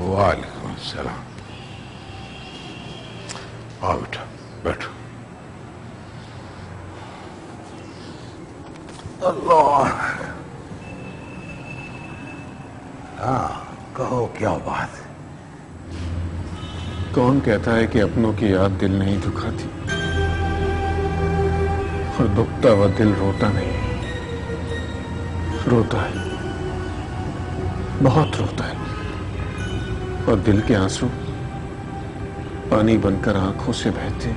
वालेकुम सलाम। आओ बेटा, बैठो। अल्लाह। हाँ, कहो क्या बात है? कौन कहता है कि अपनों की याद दिल नहीं दुखाती, और दुखता हुआ दिल रोता नहीं। रोता है, बहुत रोता है, और दिल के आंसू पानी बनकर आंखों से बहते।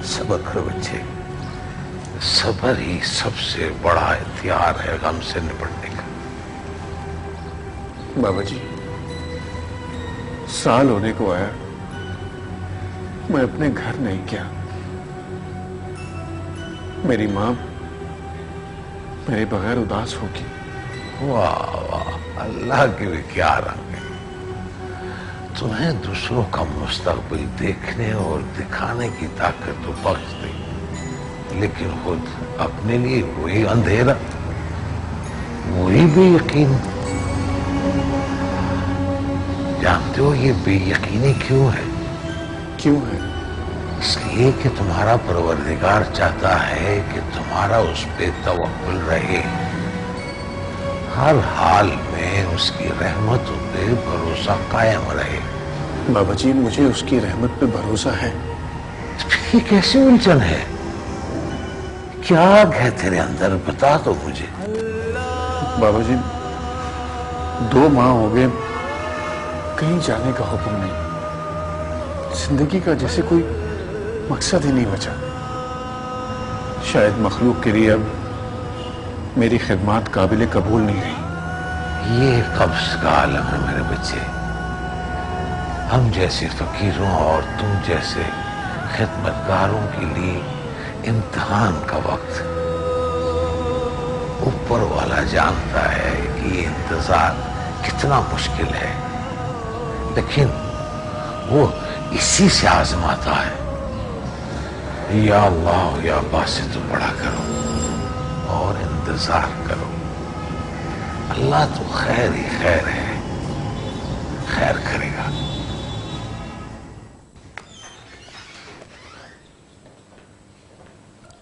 सब्र करो बच्चे। सब्र ही सबसे बड़ा हथियार है गम से निपटने का। बाबा जी, साल होने को आया, मैं अपने घर नहीं गया। मेरी मां मेरे बगैर उदास होगी। वाह वाह, अल्लाह के भी क्या रंग है। तुम्हें दूसरों का मुस्तकबिल देखने और दिखाने की ताकत तो बख्श दी, लेकिन खुद अपने लिए वही अंधेरा, वही बेयकीन। जानते हो ये बेयकीनी क्यों है? क्यों है? इसलिए कि तुम्हारा परवरदिगार चाहता है कि तुम्हारा उस पे तवक्कुल रहे, हर हाल में उसकी रहमतों पे भरोसा कायम रहे। बाबा जी, मुझे उसकी रहमत पे भरोसा है। ये कैसी उलझन है? क्या है तेरे अंदर, बता तो मुझे। बाबा जी, 2 माह हो गए, कहीं जाने का हुक्म नहीं। जिंदगी का जैसे कोई मकसद ही नहीं बचा। शायद मखलूक के लिए अब मेरी खिदमत काबिल कबूल नहीं रही। ये कब्ज का आलम है मेरे बच्चे। हम जैसे फकीरों और तुम जैसे खिदमतगारों के लिए इम्तिहान का वक्त। ऊपर वाला जानता है कि ये इंतजार कितना मुश्किल है, लेकिन वो इसी से आजमाता है। या अल्लाह या बासित पढ़ा करो और इंतजार करो। अल्लाह तो खैर ही खैर है, खैर करेगा।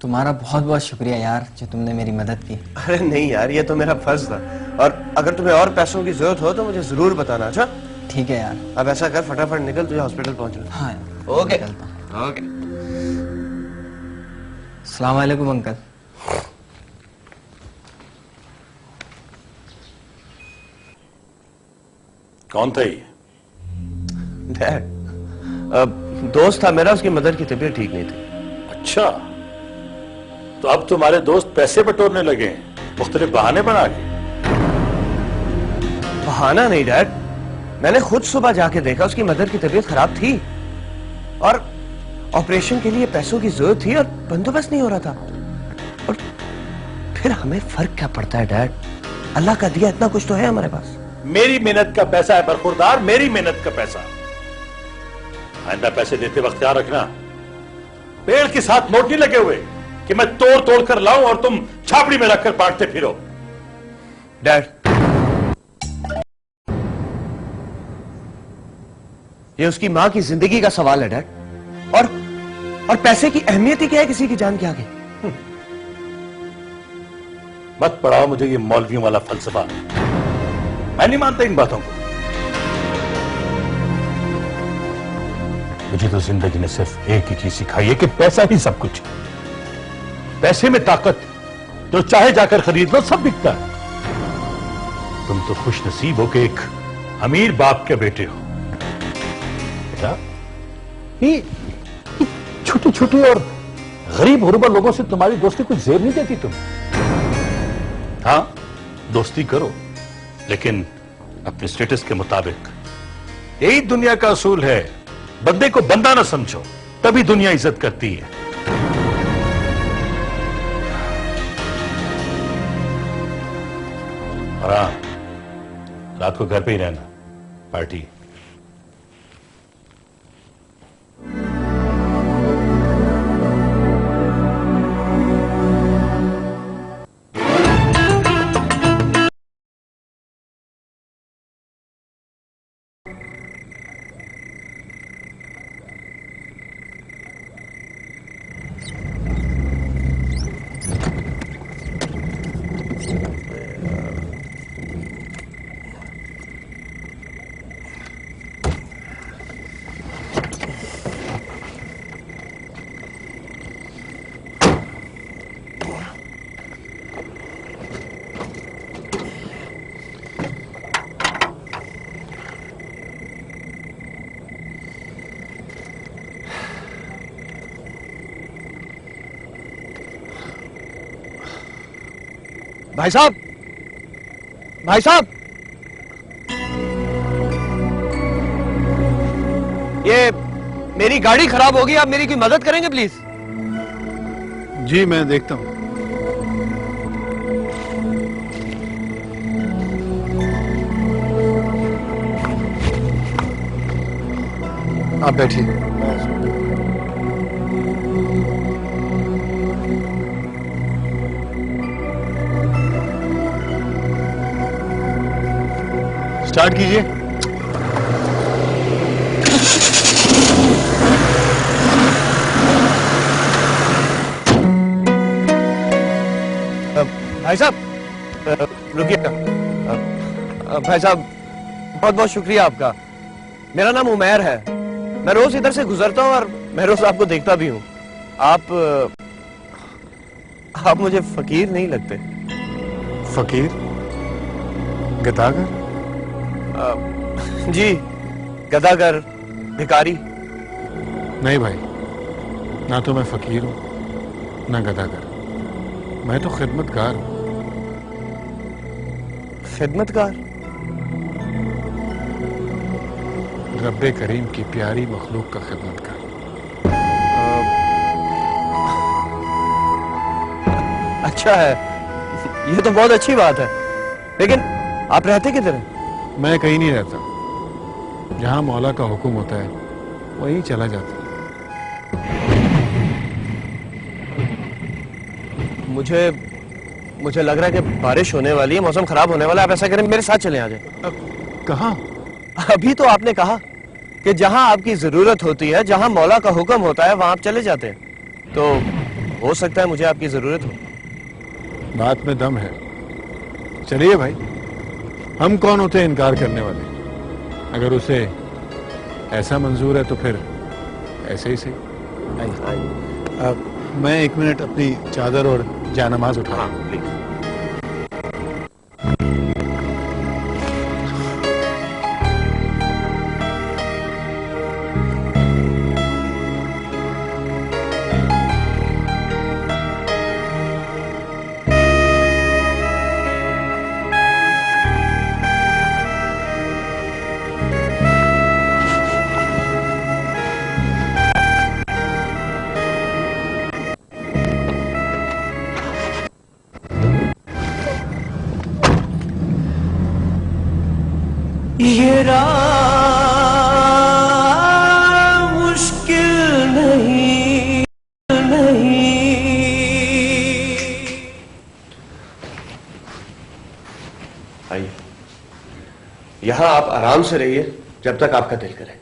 तुम्हारा बहुत बहुत शुक्रिया यार, जो तुमने मेरी मदद की। अरे नहीं यार, ये तो मेरा फर्ज था। और अगर तुम्हें और पैसों की जरूरत हो तो मुझे जरूर बताना। अच्छा ठीक है यार। अब ऐसा कर, फटाफट निकल, तुझे हॉस्पिटल पहुंचना। हाँ ओके ओके। अस्सलाम वालेकुम अंकल। कौन था ये? डैड, दोस्त था मेरा, उसकी मदर की तबीयत ठीक नहीं थी। अच्छा, तो अब तुम्हारे दोस्त पैसे बटोरने लगे हैं मुख्तलिफ बहाने बना के। बहाना नहीं डैड, मैंने खुद सुबह जाके देखा, उसकी मदर की तबीयत खराब थी और ऑपरेशन के लिए पैसों की जरूरत थी और बंदोबस्त नहीं हो रहा था। और फिर हमें फर्क क्या पड़ता है डैड? अल्लाह का दिया इतना कुछ तो है हमारे पास। मेरी मेहनत का पैसा है बरखुरदार, मेरी मेहनत का पैसा। आइंदा पैसे देते वक्त याद रखना, पेड़ के साथ नोट नहीं लगे हुए कि मैं तोड़ तोड़ कर लाऊं और तुम छापड़ी में रखकर बांटते फिरो। डैड, ये उसकी मां की जिंदगी का सवाल है डैड। और पैसे की अहमियत ही क्या है किसी की जान के आगे? मत पढ़ाओ मुझे ये मौलवियों वाला फलसफा, मैं नहीं मानता इन बातों को। मुझे तो जिंदगी ने सिर्फ एक ही चीज सिखाई है कि पैसा ही सब कुछ है। पैसे में ताकत, जो चाहे जाकर खरीद लो, सब बिकता है। तुम तो खुश नसीब हो कि एक अमीर बाप के बेटे हो। बेटा, ये छोटे छोटे और गरीब गुरबा लोगों से तुम्हारी दोस्ती कुछ जेब नहीं देती तुम। हां, दोस्ती करो, लेकिन अपने स्टेटस के मुताबिक। यही दुनिया का असूल है, बंदे को बंदा ना समझो, तभी दुनिया इज्जत करती है। और हाँ, रात को घर पे ही रहना, पार्टी। भाई साहब, भाई साहब, ये मेरी गाड़ी खराब होगी, आप मेरी कोई मदद करेंगे प्लीज? जी मैं देखता हूं। आप बैठिए। स्टार्ट कीजिए। भाई साहब, रुकिएगा। भाई साहब, बहुत बहुत शुक्रिया आपका। मेरा नाम उमैर है, मैं रोज इधर से गुजरता हूँ और मैं रोज आपको देखता भी हूँ। आप मुझे फकीर नहीं लगते। फकीर? गदागर? जी, गदागर, भिखारी। नहीं भाई, ना तो मैं फकीर हूं ना गदागर, मैं तो खिदमतगार हूं। खिदमतगार? रब्बे करीम की प्यारी मखलूक का खिदमतगार। अच्छा है, ये तो बहुत अच्छी बात है। लेकिन आप रहते किधर हैं? मैं कहीं नहीं रहता, जहां मौला का हुक्म होता है वहीं चला जाता। मुझे लग रहा है कि बारिश होने वाली है, मौसम खराब होने वाला है। आप ऐसा करें, मेरे साथ चले आ जाए। कहां? अभी तो आपने कहा कि जहां आपकी जरूरत होती है, जहां मौला का हुक्म होता है, वहां आप चले जाते हैं। तो हो सकता है मुझे आपकी जरूरत हो। बात में दम है। चलिए भाई, हम कौन होते हैं इनकार करने वाले? अगर उसे ऐसा मंजूर है तो फिर ऐसे ही सही। मैं 1 मिनट अपनी चादर और जानमाज उठा। हाँ, प्लीज। ये राह मुश्किल नहीं। आइए, यहां आप आराम से रहिए जब तक आपका दिल करे।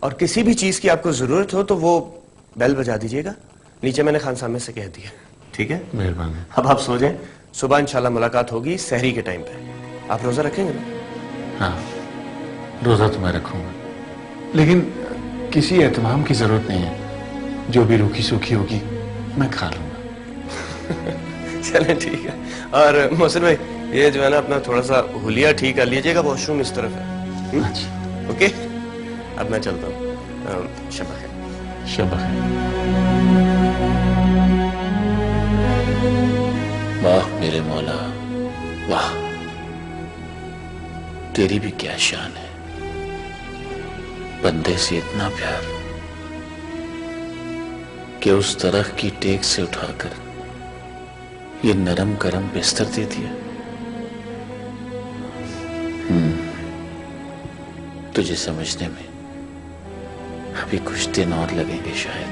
और किसी भी चीज की आपको जरूरत हो तो वो बेल बजा दीजिएगा। नीचे मैंने खान साहब से कह दिया। ठीक है? मेहरबानी। अब आप सो जाएं, सुबह इंशाल्लाह मुलाकात होगी सहरी के टाइम पे। आप रोजा रखेंगे ना? हाँ, रोजा तो मैं रखूंगा, लेकिन किसी एहतमाम की जरूरत नहीं है। जो भी रूखी सूखी होगी मैं खा लूंगा। चलें, ठीक है। और मोहसिन भाई, ये जो है ना, अपना थोड़ा सा हुलिया ठीक कर लीजिएगा, वॉशरूम इस तरफ है। अच्छा, ओके, अब मैं चलता हूँ। शब खैर। शब खैर। वाह मेरे मौला, वाह, तेरी भी क्या शान है। बंदे से इतना प्यार कि उस तरह की टेक से उठाकर ये नरम गरम बिस्तर दे दिया। तुझे समझने में अभी कुछ दिन और लगेंगे शायद।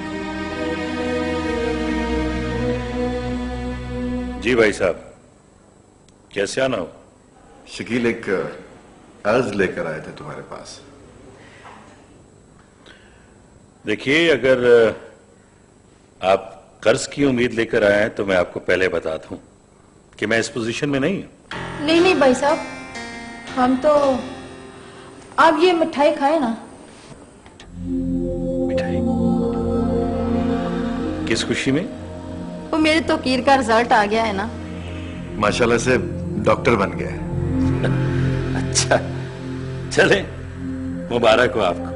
जी भाई साहब, कैसे आना हो? शकील एक अर्ज लेकर आए थे तुम्हारे पास। देखिए, अगर आप कर्ज की उम्मीद लेकर आए हैं तो मैं आपको पहले बता दूं कि मैं इस पोजीशन में नहीं हूं। नहीं नहीं भाई साहब, हम तो, आप ये मिठाई खाए ना। मिठाई? किस खुशी में? वो मेरे तो कीर का रिजल्ट आ गया है ना। माशाल्लाह से डॉक्टर बन गए। अच्छा, चले, मुबारक हो आपको।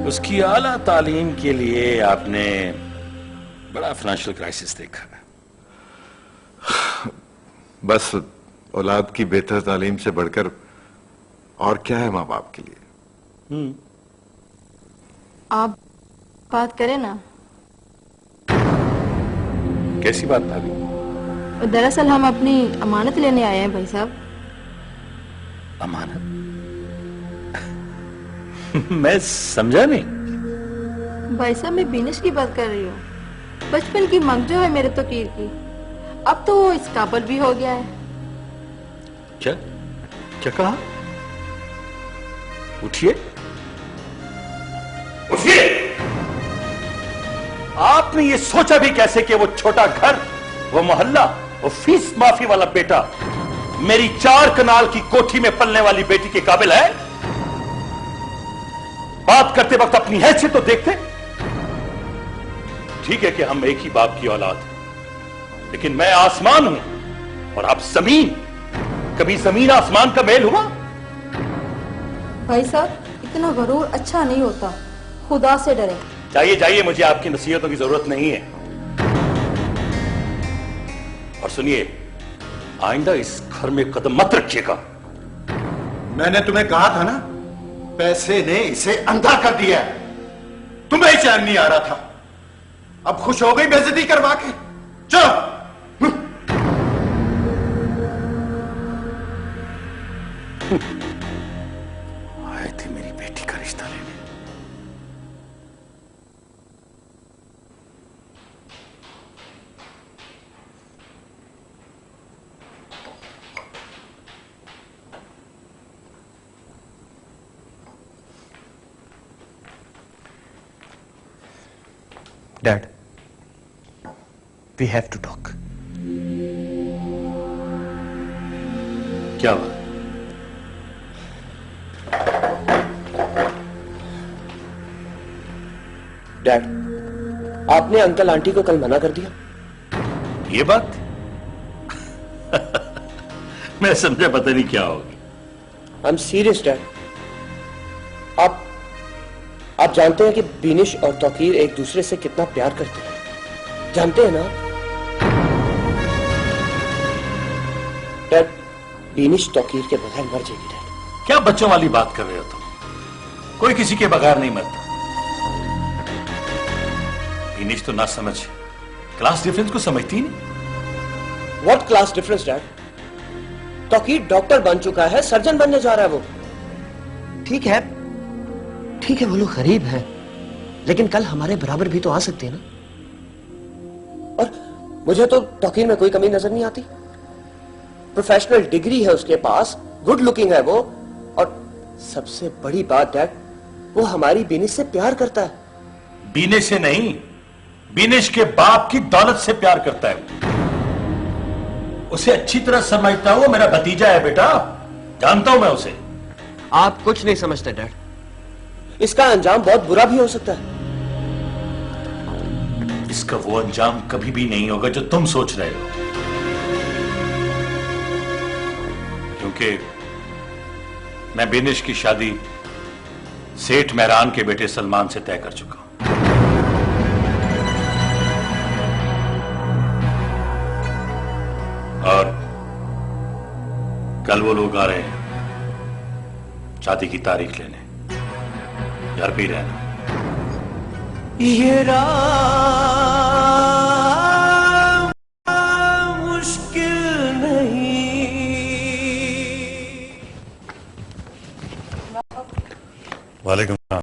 उसकी आला तालीम के लिए आपने बड़ा फाइनेंशियल क्राइसिस देखा। बस औलाद की बेहतर तालीम से बढ़कर और क्या है माँ बाप के लिए। आप बात करें ना। कैसी बात भाभी? दरअसल हम अपनी अमानत लेने आए हैं भाई साहब। अमानत? मैं समझा नहीं। भाई साहब मैं बिनिश की बात कर रही हूँ। बचपन की मंगजो है मेरे तौकीर की। अब तो वो इस काबिल भी हो गया है। क्या क्या कहा? उठिए उठिए। आपने ये सोचा भी कैसे कि वो छोटा घर, वो मोहल्ला, वो फीस माफी वाला बेटा मेरी 4 कनाल की कोठी में पलने वाली बेटी के काबिल है? बात करते वक्त अपनी हैसियत तो देखते। ठीक है कि हम एक ही बाप की औलाद हैं, लेकिन मैं आसमान हूं और आप जमीन। कभी जमीन आसमान का मेल हुआ? भाई साहब इतना गरूर अच्छा नहीं होता। खुदा से डरे। जाइए जाइए, मुझे आपकी नसीहतों की जरूरत नहीं है। और सुनिए, आइंदा इस घर में कदम मत रखिएगा। मैंने तुम्हें कहा था ना, पैसे ने इसे अंधा कर दिया। तुम्हें ही चैन नहीं आ रहा था। अब खुश हो गई बेइज्जती करवा के? चलो। आए थे मेरी बेटी का रिश्ता लेने। Dad, we have to talk. क्या बात? डैड, आपने अंकल आंटी को कल मना कर दिया। ये बात मैं समझा, पता नहीं क्या होगी। I am serious dad. आप जानते हैं कि बिनिश और तौकीर एक दूसरे से कितना प्यार करते हैं, जानते हैं ना? डैड, बिनिश तौकीर के बगैर मर जाएगी। डैड, क्या बच्चों वाली बात कर रहे हो तुम? कोई किसी के बगैर नहीं मरता। बिनिश तो ना समझ, क्लास डिफरेंस को समझती नहीं। What class difference dad? Tauqeer doctor बन चुका है, सर्जन बनने जा रहा है वो। ठीक है वो लोग गरीब हैं, लेकिन कल हमारे बराबर भी तो आ सकते हैं ना। और मुझे तो तौकीर में कोई कमी नजर नहीं आती। प्रोफेशनल डिग्री है उसके पास, गुड लुकिंग है वो, और सबसे बड़ी बात डैड, वो हमारी बिनिश से प्यार करता है। बिनिश से नहीं, बिनिश के बाप की दौलत से प्यार करता है। उसे अच्छी तरह समझता हूं, मेरा भतीजा है बेटा, जानता हूं मैं उसे। आप कुछ नहीं समझते डैड, इसका अंजाम बहुत बुरा भी हो सकता है। इसका वो अंजाम कभी भी नहीं होगा जो तुम सोच रहे हो, क्योंकि मैं बिनिश की शादी सेठ मेहरान के बेटे सलमान से तय कर चुका हूं। और कल वो लोग आ रहे हैं शादी की तारीख लेने। घर पे रहना। ये राह मुश्किल नहीं। वालेकुम सलाम।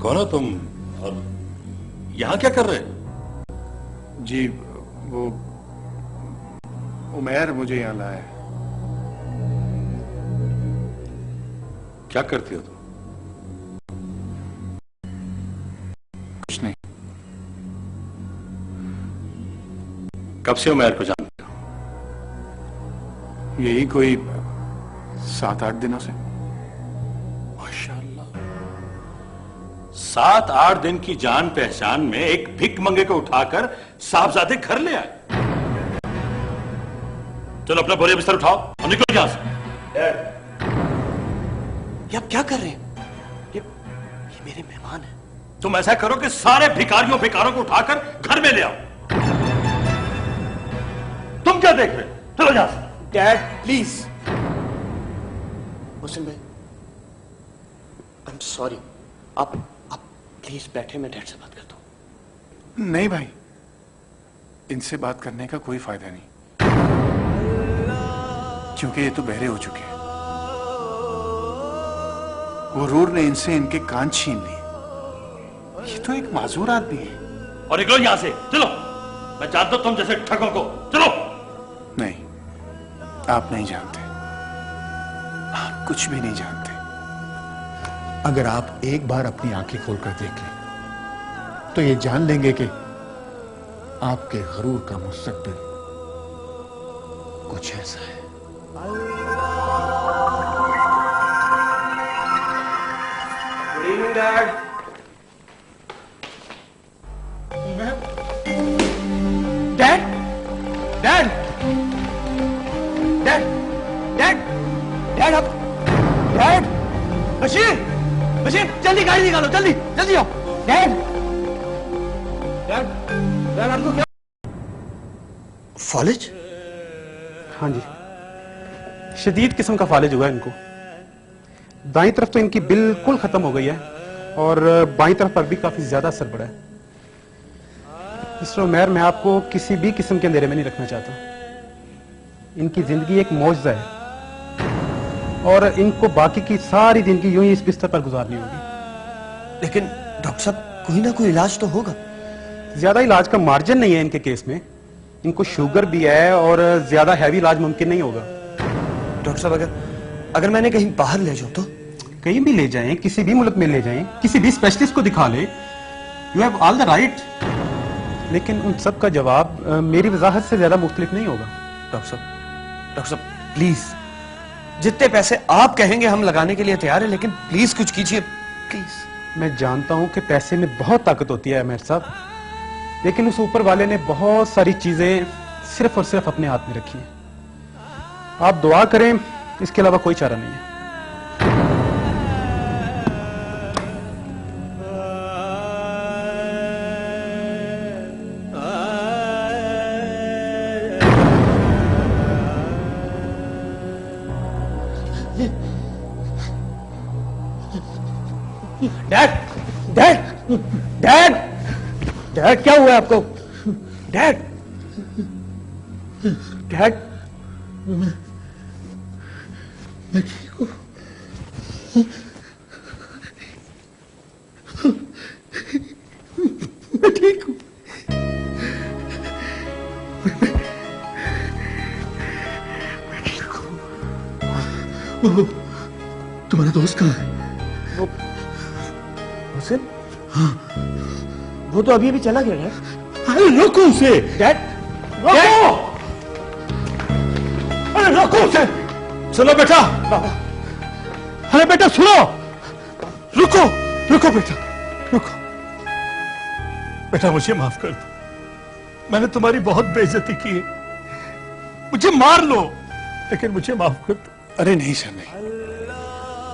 कौन हो तुम और यहां क्या कर रहे हो? जी वो उमैर मुझे यहां लाया है। क्या करती हो तुम? कुछ नहीं। कब से उमैर को जानते हो? यही कोई 7-8 दिनों से। माशाअल्लाह, 7-8 दिन की जान पहचान में एक भिख मंगे को उठाकर साहबजादे घर ले आए। चलो अपना बोरिया बिस्तर उठाओ और निकलो यहां से। ये आप क्या कर रहे हैं? ये मेरे मेहमान हैं। तुम ऐसा करो कि सारे भिखारियों को उठाकर घर में ले आओ। तुम क्या देख रहे हो? चलो यहां से। Dad please. मुस्लिम भाई आई एम सॉरी। आप प्लीज बैठे, मैं डैड से बात करता हूं। नहीं भाई, इनसे बात करने का कोई फायदा नहीं, क्योंकि ये तो बहरे हो चुके हैं। गुरूर ने इनसे इनके कान छीन लिए। ये तो एक माजूर आदमी है। और निकलो यहां से, चलो। मैं जानता हूं तुम जैसे ठगों को। चलो। नहीं, आप नहीं जानते, आप कुछ भी नहीं जानते। अगर आप एक बार अपनी आंखें खोलकर देख लें तो ये जान लेंगे कि आपके गरूर का मुस्तकबिल कुछ ऐसा है। Good evening dad. Dad dad dad dad dad आप डैड। बशीर बशीर जल्दी गाड़ी निकालो, जल्दी जल्दी आओ। डैड डैड डैड आपको क्या फॉलेज? हाँ जी, शदीद किस्म का फालिज हुआ है इनको। दाईं तरफ तो इनकी बिल्कुल खत्म हो गई है और बाईं तरफ पर भी काफी ज्यादा असर पड़ा है। मिस्टर उमैर, मैं आपको किसी भी किस्म के अंधेरे में नहीं रखना चाहता। इनकी जिंदगी एक मौजज़ा है और इनको बाकी की सारी जिंदगी यूं ही इस बिस्तर पर गुजारनी होगी। लेकिन डॉक्टर साहब कोई ना कोई इलाज तो होगा। ज्यादा इलाज का मार्जिन नहीं है इनके केस में। इनको शुगर भी है और ज्यादा हैवी इलाज मुमकिन नहीं होगा। डॉक्टर साहब अगर मैंने कहीं बाहर ले जाऊं तो? कहीं भी ले जाएं, किसी भी मुल्क में ले जाएं, किसी भी स्पेशलिस्ट को दिखा ले, you have all the right. लेकिन उन सब का जवाब मेरी वजाहत से ज्यादा मुख्तलिफ नहीं होगा। डॉक्टर साहब प्लीज, जितने पैसे आप कहेंगे हम लगाने के लिए तैयार हैं, लेकिन प्लीज कुछ कीजिए प्लीज। मैं जानता हूं कि पैसे में बहुत ताकत होती है अमीर साहब, लेकिन उस ऊपर वाले ने बहुत सारी चीजें सिर्फ और सिर्फ अपने हाथ में रखी हैं। आप दुआ करें, इसके अलावा कोई चारा नहीं है। डैड डैड डैड डैड क्या हुआ आपको? डैड डैड मैं ठीक हूं। मैं ठीक हूं। मैं ठीक हूं। वो तुम्हारा दोस्त कहाँ है? हुसैन? हाँ, वो तो अभी चला गया डैड। अरे रोको उसे। डैड रोको! अरे रोको उसे। सुनो बेटा। बाबा अरे बेटा सुनो। रुको रुको बेटा, रुको। बेटा मुझे माफ कर दो, मैंने तुम्हारी बहुत बेइज्जती की है। मुझे मार लो लेकिन मुझे माफ कर दो। अरे नहीं सर, नहीं।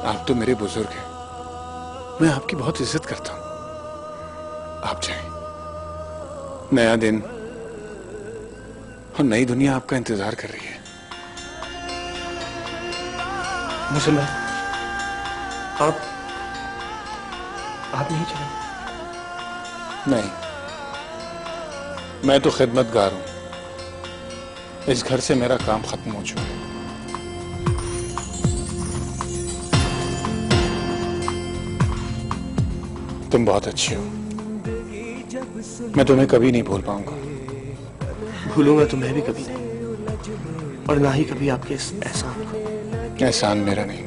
आप तो मेरे बुजुर्ग हैं, मैं आपकी बहुत इज्जत करता हूं। आप जाएं। नया दिन और नई दुनिया आपका इंतजार कर रही है। मुसलमान आप नहीं चले? नहीं, मैं तो खिदमतगार हूं। इस घर से मेरा काम खत्म हो चुका है। तुम बहुत अच्छे हो, मैं तुम्हें कभी नहीं भूल पाऊंगा। भूलूंगा तो मैं भी कभी नहीं, और ना ही कभी आपके इस एहसान को। एहसान मेरा नहीं,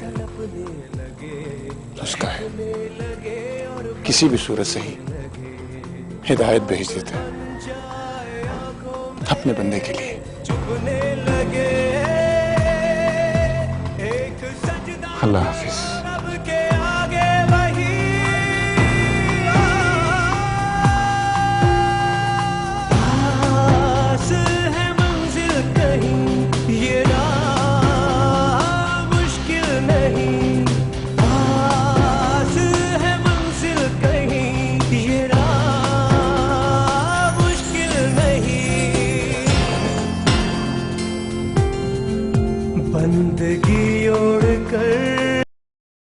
उसका है। किसी भी सूरत से ही हिदायत भेज देता है अपने बंदे के लिए। अल्लाह हाफिज। जिंदगी ओढ़ कर